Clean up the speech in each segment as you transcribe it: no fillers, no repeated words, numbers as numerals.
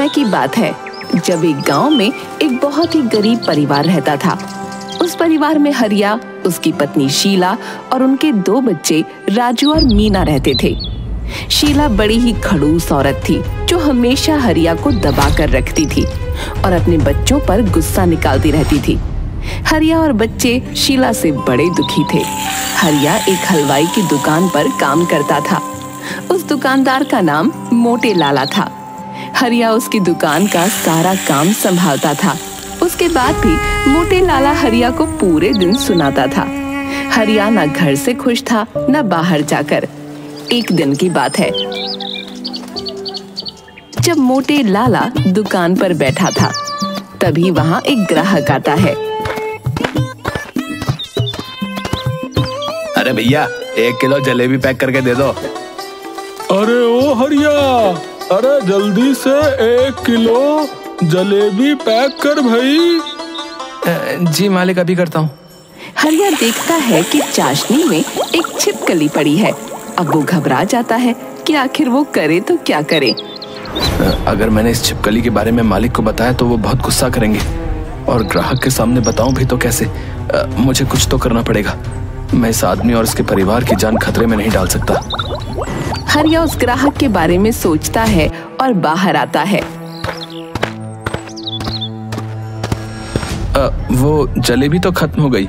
समय की बात है जब एक गांव में एक बहुत ही गरीब परिवार रहता था। उस परिवार में हरिया, उसकी पत्नी शीला और उनके 2 बच्चे राजू और मीना रहते थे। शीला बड़ी ही खड़ूस औरत थी जो हमेशा हरिया को दबा कर रखती थी और अपने बच्चों पर गुस्सा निकालती रहती थी। हरिया और बच्चे शीला से बड़े दुखी थे। हरिया एक हलवाई की दुकान पर काम करता था। उस दुकानदार का नाम मोटे लाला था। हरिया उसकी दुकान का सारा काम संभालता था। उसके बाद भी मोटे लाला हरिया को पूरे दिन सुनाता था। हरिया न घर से खुश था न बाहर जाकर। एक दिन की बात है जब मोटे लाला दुकान पर बैठा था, तभी वहां एक ग्राहक आता है। अरे भैया, 1 किलो जलेबी पैक करके दे दो। अरे ओ हरिया, अरे जल्दी से 1 किलो जलेबी पैक कर भाई। जी मालिक, अभी करता हूँ। हरिया देखता है कि चाशनी में एक छिपकली पड़ी है। अब वो घबरा जाता है कि आखिर वो करे तो क्या करे। अगर मैंने इस छिपकली के बारे में मालिक को बताया तो वो बहुत गुस्सा करेंगे, और ग्राहक के सामने बताऊं भी तो कैसे। मुझे कुछ तो करना पड़ेगा। मैं इस आदमी और इसके परिवार की जान खतरे में नहीं डाल सकता। हरिया उस ग्राहक के बारे में सोचता है और बाहर आता है। वो जलेबी तो खत्म हो गई।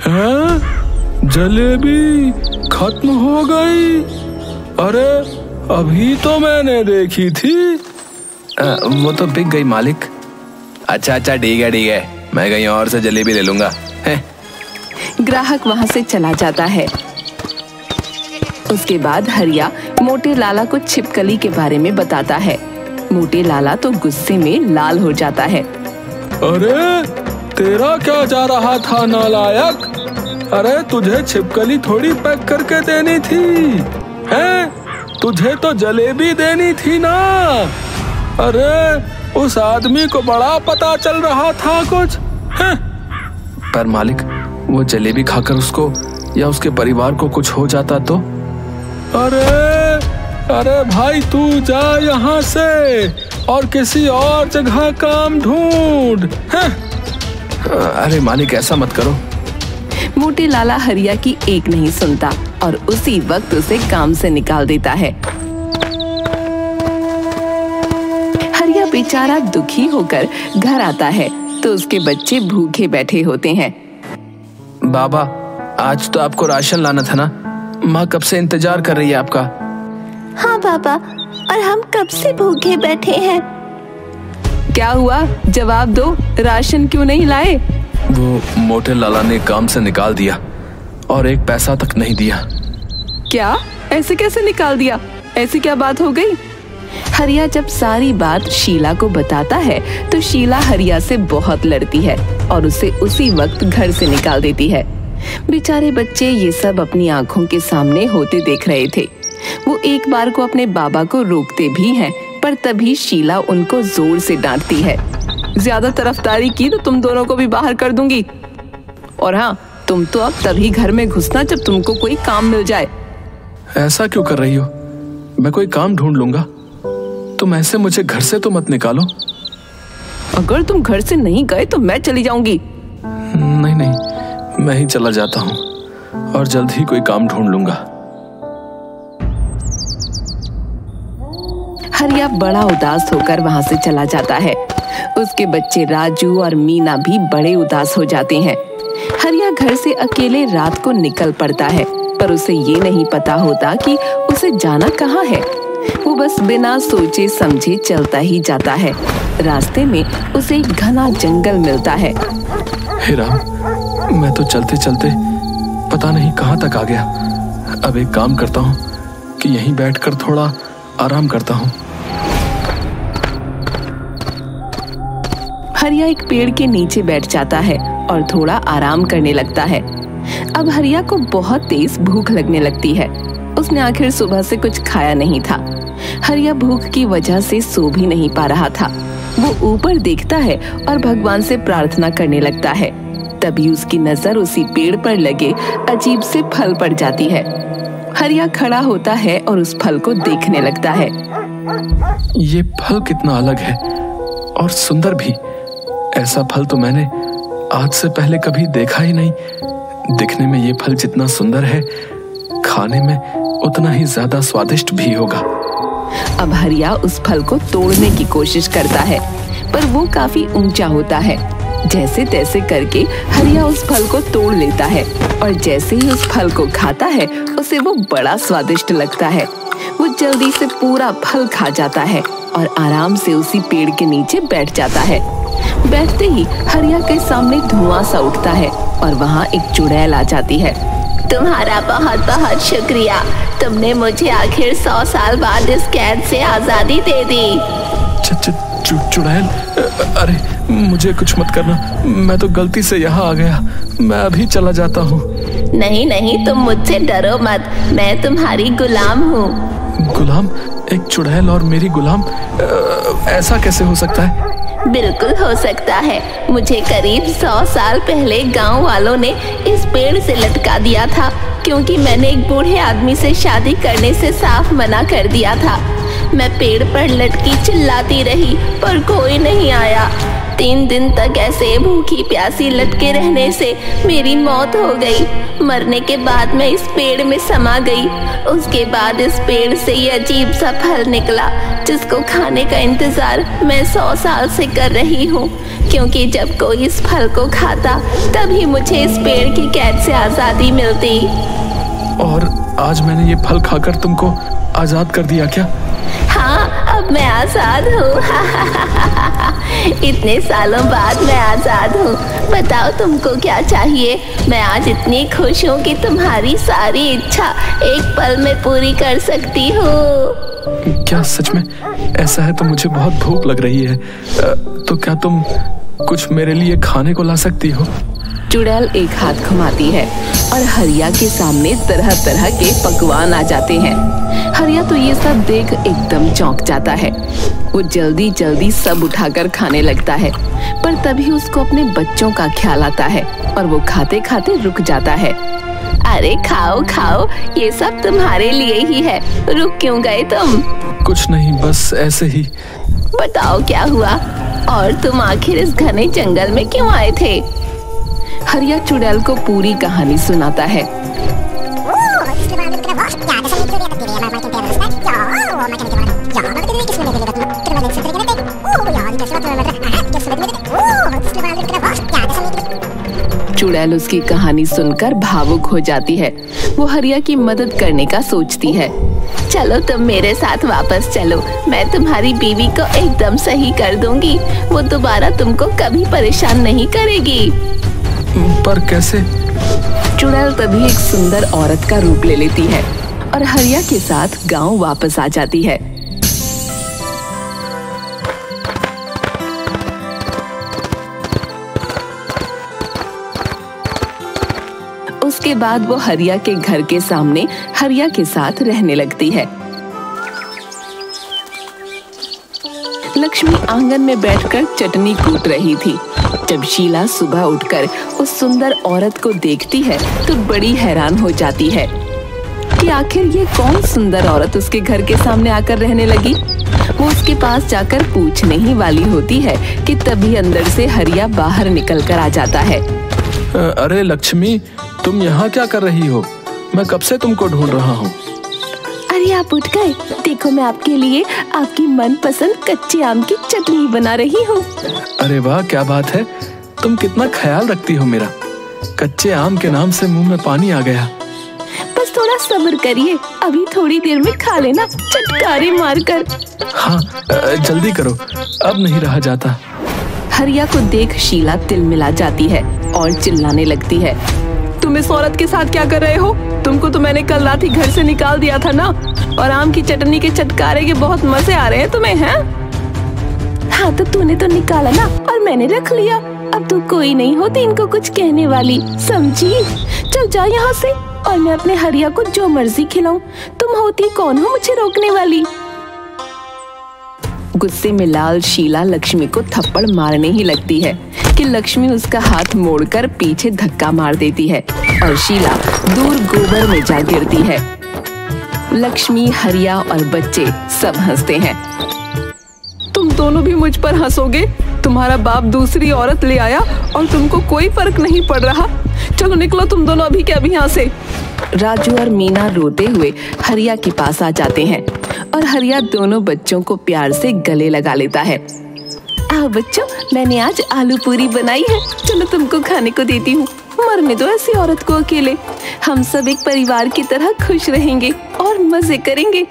हैं? जलेबी खत्म हो गई? अरे अभी तो मैंने देखी थी। वो तो बिक गई मालिक। अच्छा ठीक है, मैं कहीं और से जलेबी ले लूंगा। ग्राहक वहां से चला जाता है। उसके बाद हरिया मोटे लाला को छिपकली के बारे में बताता है। मोटे लाला तो गुस्से में लाल हो जाता है। अरे तेरा क्या जा रहा था नालायक? अरे तुझे छिपकली थोड़ी पैक करके देनी थी, हैं? तुझे तो जलेबी देनी थी ना। अरे उस आदमी को बड़ा पता चल रहा था कुछ, हैं? पर मालिक, वो जलेबी खाकर उसको या उसके परिवार को कुछ हो जाता तो? अरे भाई, तू जा यहाँ से और किसी और जगह काम ढूंढ। अरे मालिक, ऐसा मत करो। मोटे लाला हरिया की एक नहीं सुनता और उसी वक्त उसे काम से निकाल देता है। हरिया बेचारा दुखी होकर घर आता है तो उसके बच्चे भूखे बैठे होते हैं। बाबा, आज तो आपको राशन लाना था ना। माँ कब से इंतजार कर रही है आपका। हाँ बाबा, और हम कब से भूखे बैठे हैं। क्या हुआ, जवाब दो, राशन क्यों नहीं लाए? वो मोटे लाला ने काम से निकाल दिया और 1 पैसा तक नहीं दिया। क्या? ऐसे कैसे निकाल दिया? ऐसी क्या बात हो गई? हरिया जब सारी बात शीला को बताता है तो शीला हरिया से बहुत लड़ती है और उसे उसी वक्त घर से निकाल देती है। बेचारे बच्चे ये सब अपनी आंखों के सामने होते देख रहे थे। वो एक बार को अपने बाबा को रोकते भी हैं, पर तभी शीला उनको जोर से डांटती है। ज्यादा तरफदारी की तो तुम दोनों को भी बाहर कर दूंगी। और हाँ, तुम तो अब तभी घर में घुसना जब तुमको कोई काम मिल जाए। ऐसा क्यों कर रही हो? मैं कोई काम ढूंढ लूंगा। तुम ऐसे मुझे घर से तो मत निकालो। अगर तुम घर से नहीं गए तो मैं चली जाऊंगी। नहीं, मैं ही चला जाता हूँ और जल्द ही कोई काम ढूंढ लूंगा। हरिया बड़ा उदास होकर वहां से चला जाता है। उसके बच्चे राजू और मीना भी बड़े उदास हो जाते हैं। हरिया घर से अकेले रात को निकल पड़ता है, पर उसे ये नहीं पता होता कि उसे जाना कहाँ है। वो बस बिना सोचे समझे चलता ही जाता है। रास्ते में उसे एक घना जंगल मिलता है। हे राम, मैं तो चलते चलते पता नहीं कहाँ तक आ गया। अब एक काम करता हूँ कि यहीं बैठकर थोड़ा आराम करता हूँ। हरिया एक पेड़ के नीचे बैठ जाता है और थोड़ा आराम करने लगता है। अब हरिया को बहुत तेज भूख लगने लगती है। उसने आखिर सुबह से कुछ खाया नहीं था। हरिया भूख की वजह से सो भी नहीं पा रहा था। वो ऊपर देखता है और भगवान से प्रार्थना करने लगता है। तभी उसकी नजर उसी पेड़ पर लगे अजीब से फल पड़ जाती है। हरिया खड़ा होता है और उस फल को देखने लगता है। ये फल कितना अलग है और सुंदर भी। ऐसा फल तो मैंने आज से पहले कभी देखा ही नहीं। दिखने में ये फल जितना सुंदर है, खाने में उतना ही ज्यादा स्वादिष्ट भी होगा। अब हरिया उस फल को तोड़ने की कोशिश करता है, पर वो काफी ऊंचा होता है। जैसे तैसे करके हरिया उस फल को तोड़ लेता है और जैसे ही उस फल को खाता है उसे वो बड़ा स्वादिष्ट लगता है। वो जल्दी से पूरा फल खा जाता है और आराम से उसी पेड़ के नीचे बैठ जाता है। बैठते ही हरिया के सामने धुआं सा उठता है और वहाँ एक चुड़ैल आ जाती है। तुम्हारा बहुत बहुत शुक्रिया, तुमने मुझे आखिर 100 साल बाद इस कैद से आजादी दे दी। चुड़ैल, अरे मुझे कुछ मत करना, मैं तो गलती से यहाँ आ गया, मैं अभी चला जाता हूँ। नहीं नहीं, तुम मुझसे डरो मत, मैं तुम्हारी गुलाम हूँ। गुलाम? एक चुड़ैल और मेरी गुलाम? ऐसा कैसे हो सकता है? बिल्कुल हो सकता है। मुझे करीब 100 साल पहले गांव वालों ने इस पेड़ से लटका दिया था, क्योंकि मैंने एक बूढ़े आदमी से शादी करने से साफ मना कर दिया था। मैं पेड़ पर लटकी चिल्लाती रही पर कोई नहीं आया। 3 दिन तक ऐसे भूखी प्यासी लटके रहने से मेरी मौत हो गई। मरने के बाद मैं इस पेड़ में समा गई। उसके बाद इस पेड़ से ये अजीब सा फल निकला, जिसको खाने का इंतजार मैं 100 साल से कर रही हूँ, क्योंकि जब कोई इस फल को खाता तभी मुझे इस पेड़ की कैद से आजादी मिलती। और आज मैंने ये फल खाकर तुमको आजाद कर दिया क्या? हाँ, अब मैं आजाद हूँ। इतने सालों बाद मैं आजाद हूँ। बताओ तुमको क्या चाहिए? मैं आज इतनी खुश हूँ कि तुम्हारी सारी इच्छा एक पल में पूरी कर सकती हूँ। क्या सच में? ऐसा है तो मुझे बहुत भूख लग रही है, तो क्या तुम कुछ मेरे लिए खाने को ला सकती हो? चुड़ैल एक हाथ घुमाती है और हरिया के सामने तरह तरह के पकवान आ जाते हैं। हरिया तो ये सब देख एकदम चौंक जाता है। वो जल्दी जल्दी सब उठाकर खाने लगता है, पर तभी उसको अपने बच्चों का ख्याल आता है और वो खाते खाते रुक जाता है। अरे खाओ खाओ, ये सब तुम्हारे लिए ही है। रुक क्यों गए तुम? कुछ नहीं, बस ऐसे ही। बताओ क्या हुआ, और तुम आखिर इस घने जंगल में क्यों आए थे? हरिया चुड़ैल को पूरी कहानी सुनाता है। चुड़ैल उसकी कहानी सुनकर भावुक हो जाती है। वो हरिया की मदद करने का सोचती है। चलो तुम मेरे साथ वापस चलो, मैं तुम्हारी बीवी को एकदम सही कर दूंगी। वो दोबारा तुमको कभी परेशान नहीं करेगी। पर कैसे? चुड़ैल तभी एक सुंदर औरत का रूप ले लेती है और हरिया के साथ गांव वापस आ जाती है। उसके बाद वो हरिया के घर के सामने हरिया के साथ रहने लगती है। लक्ष्मी आंगन में बैठकर चटनी कूट रही थी। जब शीला सुबह उठकर उस सुंदर औरत को देखती है तो बड़ी हैरान हो जाती है कि आखिर ये कौन सुंदर औरत उसके घर के सामने आकर रहने लगी। वो उसके पास जाकर पूछने ही वाली होती है कि तभी अंदर से हरिया बाहर निकल कर आ जाता है। अरे लक्ष्मी, तुम यहाँ क्या कर रही हो? मैं कब से तुमको ढूंढ रहा हूँ। अरे आप उठ गए? देखो मैं आपके लिए आपकी मनपसंद कच्चे आम की चटनी बना रही हूँ। अरे वाह, क्या बात है, तुम कितना ख्याल रखती हो मेरा। कच्चे आम के नाम से मुंह में पानी आ गया। बस थोड़ा सब्र करिए, अभी थोड़ी देर में खा लेना चटकारे मारकर। हाँ, जल्दी करो, अब नहीं रहा जाता। हरिया को देख शीला तिलमिला जाती है और चिल्लाने लगती है। तुम इस औरत के साथ क्या कर रहे हो? तुमको तो मैंने कल रात ही घर से निकाल दिया था ना, और आम की चटनी के चटकारे के बहुत मजे आ रहे हैं तुम्हें, हैं? हाँ तो तूने तो निकाला ना और मैंने रख लिया। अब तो कोई नहीं होती इनको कुछ कहने वाली, समझी? चल जा यहाँ से और मैं अपने हरिया को जो मर्जी खिलाऊं। तुम होती कौन हो मुझे रोकने वाली? गुस्से में लाल शीला लक्ष्मी को थप्पड़ मारने ही लगती है कि लक्ष्मी उसका हाथ मोड़कर पीछे धक्का मार देती है और शीला दूर गोबर में जा गिरती है। लक्ष्मी, हरिया और बच्चे सब हंसते हैं। तुम दोनों भी मुझ पर हंसोगे? तुम्हारा बाप दूसरी औरत ले आया और तुमको कोई फर्क नहीं पड़ रहा? चलो निकलो तुम दोनों अभी के अभी यहाँ से। राजू और मीना रोते हुए हरिया के पास आ जाते हैं और हरिया दोनों बच्चों को प्यार से गले लगा लेता है। आओ बच्चों, मैंने आज आलू पूरी बनाई है, चलो तुमको खाने को देती हूँ। मरने दो ऐसी औरत को अकेले, हम सब एक परिवार की तरह खुश रहेंगे और मजे करेंगे।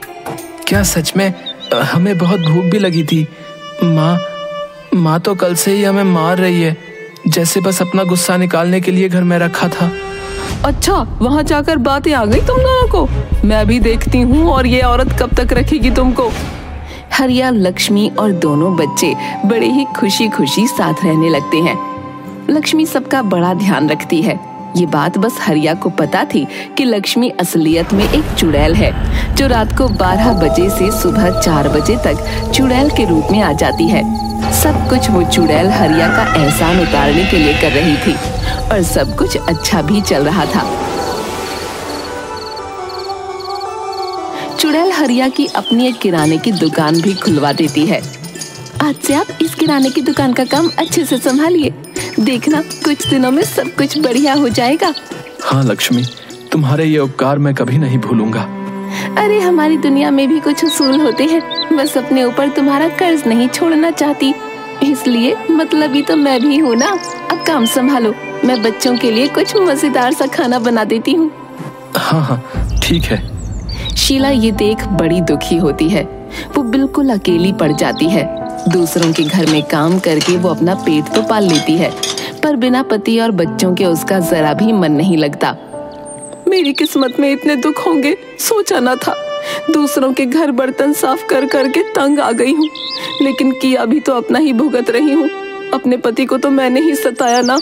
क्या सच में? हमें बहुत भूख भी लगी थी। माँ तो कल से ही हमें मार रही है, जैसे बस अपना गुस्सा निकालने के लिए घर में रखा था। अच्छा, वहाँ जाकर बातें आ गई तुम दोनों को? मैं अभी देखती हूँ और ये औरत कब तक रखेगी तुमको। हरिया, लक्ष्मी और दोनों बच्चे बड़े ही खुशी खुशी साथ रहने लगते हैं। लक्ष्मी सबका बड़ा ध्यान रखती है। ये बात बस हरिया को पता थी कि लक्ष्मी असलियत में एक चुड़ैल है, जो रात को 12 बजे से सुबह 4 बजे तक चुड़ैल के रूप में आ जाती है। सब कुछ वो चुड़ैल हरिया का एहसान उतारने के लिए कर रही थी और सब कुछ अच्छा भी चल रहा था। चुड़ैल हरिया की अपनी एक किराने की दुकान भी खुलवा देती है। आज से आप इस किराने की दुकान का काम अच्छे से संभालिए, देखना कुछ दिनों में सब कुछ बढ़िया हो जाएगा। हाँ लक्ष्मी, तुम्हारे ये उपकार मैं कभी नहीं भूलूंगा। अरे हमारी दुनिया में भी कुछ उसूल होते हैं, बस अपने ऊपर तुम्हारा कर्ज नहीं छोड़ना चाहती, इसलिए मतलबी तो मैं भी हूँ ना। अब काम संभालो, मैं बच्चों के लिए कुछ मजेदार सा खाना बना देती हूँ। हाँ ठीक है। शीला ये देख बड़ी दुखी होती है। वो बिल्कुल अकेली पड़ जाती है। दूसरों के घर में काम करके वो अपना पेट तो पाल लेती है, पर बिना पति और बच्चों के उसका जरा भी मन नहीं लगता। मेरी किस्मत में इतने दुख होंगे सोचा ना था। दूसरों के घर बर्तन साफ कर करके तंग आ गई हूँ, लेकिन किया भी तो अपना ही भुगत रही हूँ। अपने पति को तो मैंने ही सताया ना।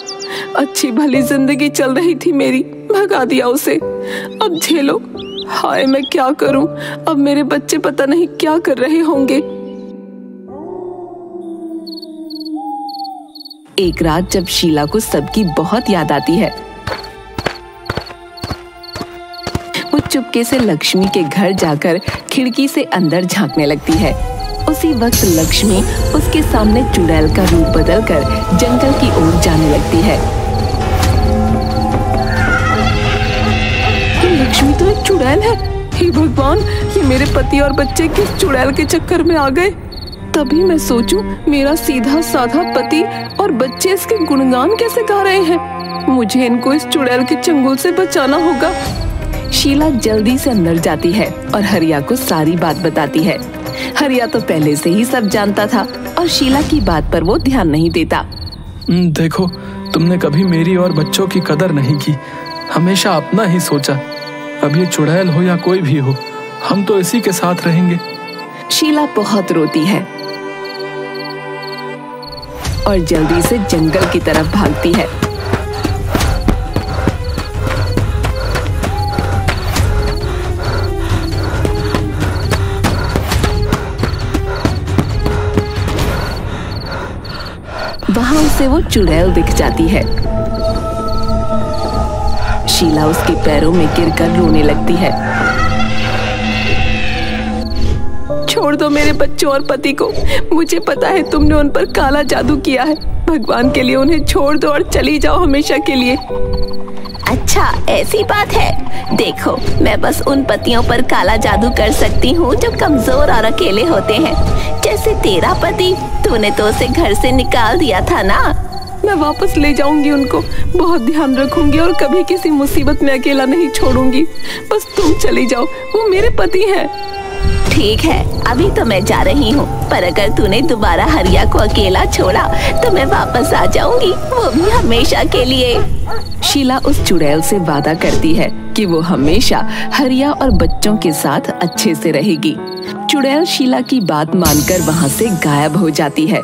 अच्छी भली जिंदगी चल रही थी मेरी, भगा दिया उसे। अब झेलो। हाय मैं क्या करूं? अब मेरे बच्चे पता नहीं क्या कर रहे होंगे। एक रात जब शीला को सबकी बहुत याद आती है, वो चुपके से लक्ष्मी के घर जाकर खिड़की से अंदर झांकने लगती है। उसी वक्त लक्ष्मी उसके सामने चुड़ैल का रूप बदलकर जंगल की ओर जाने लगती है। ये लक्ष्मी तो एक चुड़ैल है। हे भगवान, ये मेरे पति और बच्चे किस चुड़ैल के चक्कर में आ गए? तभी मैं सोचूं, मेरा सीधा साधा पति और बच्चे इसके गुणगान कैसे गा रहे हैं। मुझे इनको इस चुड़ैल के चंगुल से बचाना होगा। शीला जल्दी से अंदर जाती है और हरिया को सारी बात बताती है। हरिया तो पहले से ही सब जानता था और शीला की बात पर वो ध्यान नहीं देता। देखो, तुमने कभी मेरी और बच्चों की कदर नहीं की, हमेशा अपना ही सोचा। अब ये चुड़ैल हो या कोई भी हो, हम तो इसी के साथ रहेंगे। शीला बहुत रोती है और जल्दी से जंगल की तरफ भागती है। वहां उसे वो चुड़ैल दिख जाती है। शीला उसके पैरों में गिरकर रोने लगती है। छोड़ दो मेरे बच्चों और पति को, मुझे पता है तुमने उन पर काला जादू किया है। भगवान के लिए उन्हें छोड़ दो और चली जाओ हमेशा के लिए। अच्छा ऐसी बात है। देखो, मैं बस उन पतियों पर काला जादू कर सकती हूँ जो कमजोर और अकेले होते हैं, जैसे तेरा पति। तूने तो उसे घर से निकाल दिया था ना। मैं वापस ले जाऊंगी उनको, बहुत ध्यान रखूंगी और कभी किसी मुसीबत में अकेला नहीं छोड़ूंगी। बस तुम चली जाओ, वो मेरे पति हैं। ठीक है, अभी तो मैं जा रही हूँ, पर अगर तूने दोबारा हरिया को अकेला छोड़ा तो मैं वापस आ जाऊंगी, वो भी हमेशा के लिए। शीला उस चुड़ैल से वादा करती है कि वो हमेशा हरिया और बच्चों के साथ अच्छे से रहेगी। चुड़ैल शीला की बात मानकर वहाँ से गायब हो जाती है।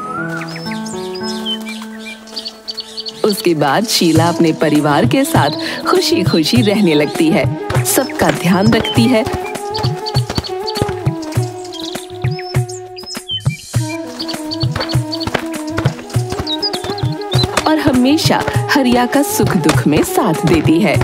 उसके बाद शीला अपने परिवार के साथ खुशी खुशी रहने लगती है, सबका ध्यान रखती है और हमेशा हरिया का सुख दुख में साथ देती है।